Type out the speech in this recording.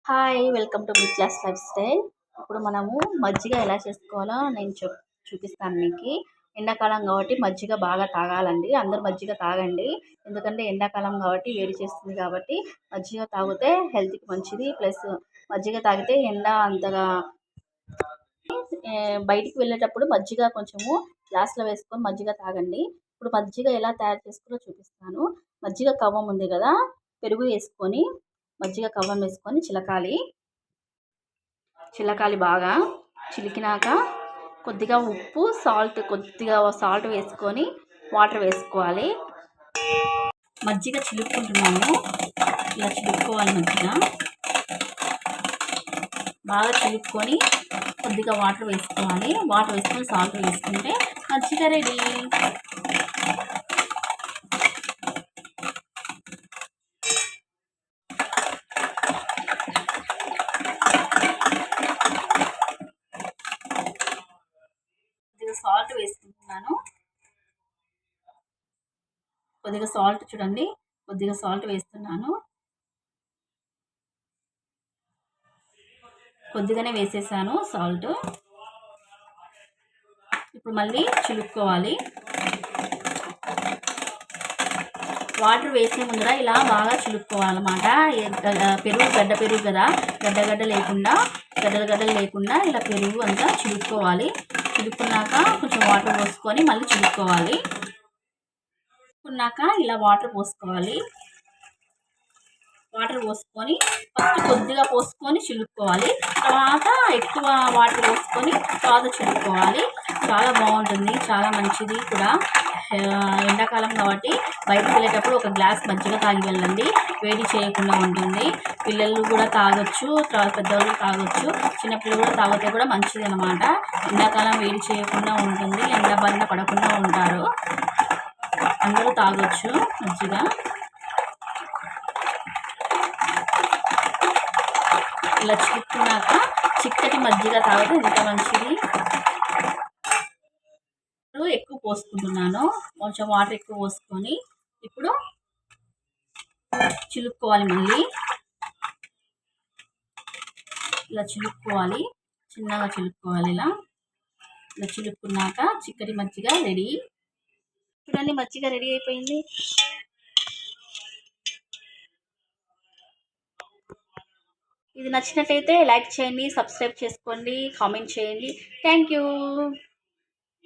Hi welcome to mid class life style. ఇప్పుడు మనము మజ్జిగ ఎలా చేసుకోవాలో నేను చూపిస్తాను మీకు. ఎండాకాలం కాబట్టి మజ్జిగ బాగా తాగాలండి. అందరూ మజ్జిగ తాగండి. ఎందుకంటే ఎండాకాలం కాబట్టి వేడి చేస్తుంది కాబట్టి మజ్జిగ తాగితే హెల్త్కి మంచిది. ప్లస్ మజ్జిగ తాగితే ఎండ అంతగా బయటికి వెళ్ళేటప్పుడు మజ్జిగ కొంచెము గ్లాస్లో వేసుకొని మజ్జిగ తాగండి. ఇప్పుడు మజ్జిగ ఎలా తయారు చేసుకోవాలో చూపిస్తాను. మజ్జిగ కవ్వం ఉంది కదా, పెరుగు వేసుకొని మజ్జిగ కవ్వం వేసుకొని చిలకాలి బాగా చిలికినాక కొద్దిగా ఉప్పు కొద్దిగా సాల్ట్ వేసుకొని వాటర్ వేసుకోవాలి. మజ్జిగ చిలుక్కుంటున్నాము, ఇలా చిలుక్కోవాలి. మజ్జిగ బాగా చిలుక్కొని కొద్దిగా వాటర్ వేసుకోవాలి. వాటర్ వేసుకొని సాల్ట్ వేసుకుంటే మజ్జిగ రెడీ. సాల్ట్ వేసుకుంటున్నాను. కొద్దిగా సాల్ట్ చూడండి, కొద్దిగా సాల్ట్ వేస్తున్నాను. కొద్దిగానే వేసేసాను సాల్ట్. ఇప్పుడు మళ్ళీ చిలుక్కోవాలి. వాటర్ వేసే ముందర ఇలా బాగా చిలుక్కోవాలన్నమాట. పెరుగు గడ్డ పెరుగు కదా, గడ్డలు లేకుండా ఇలా పెరుగు అంతా చిలుక్కోవాలి. చిలుక్కున్నాక కొంచెం వాటర్ పోసుకొని మళ్ళీ చిలుక్కోవాలి. చిలుక్కున్నాక ఇలా వాటర్ పోసుకొని ఫస్ట్ కొద్దిగా పోసుకొని చిలుక్కోవాలి. తర్వాత ఎక్కువ వాటర్ పోసుకొని తర్వాత చిలుక్కోవాలి. చాలా బాగుంటుంది, చాలా మంచిది కూడా. ఎండాకాలం కాబట్టి బయటకు వెళ్ళేటప్పుడు ఒక గ్లాస్ మజ్జిగ తాగి వెళ్ళండి. వేడి చేయకుండా ఉంటుంది. పిల్లలు కూడా తాగొచ్చు, పెద్దవాళ్ళు తాగొచ్చు, చిన్నపిల్లలు కూడా తాగితే కూడా మంచిది అన్నమాట. ఎండాకాలం వేడి చేయకుండా ఉంటుంది, ఎండ పడకుండా ఉంటారు. అందరూ తాగొచ్చు మజ్జిగ. ఇలా చిలుక్కున్నాక చిక్కటి మజ్జిగ తాగితే ఎంత మంచిది. ఎక్కువ పోసుకుంటున్నాను, కొంచెం వాటర్ ఎక్కువ పోసుకొని ఇప్పుడు చిలుక్కోవాలి. మళ్ళీ ఇలా చిలుక్కోవాలి, చిన్నగా చిలుక్కోవాలి. ఇలా చిలుక్కున్నాక చిక్కటి మజ్జిగ రెడీ. చూడండి, మజ్జిగ రెడీ అయిపోయింది. ఇది నచ్చినట్టయితే లైక్ చేయండి, సబ్స్క్రైబ్ చేసుకోండి, కామెంట్ చేయండి. Thank you.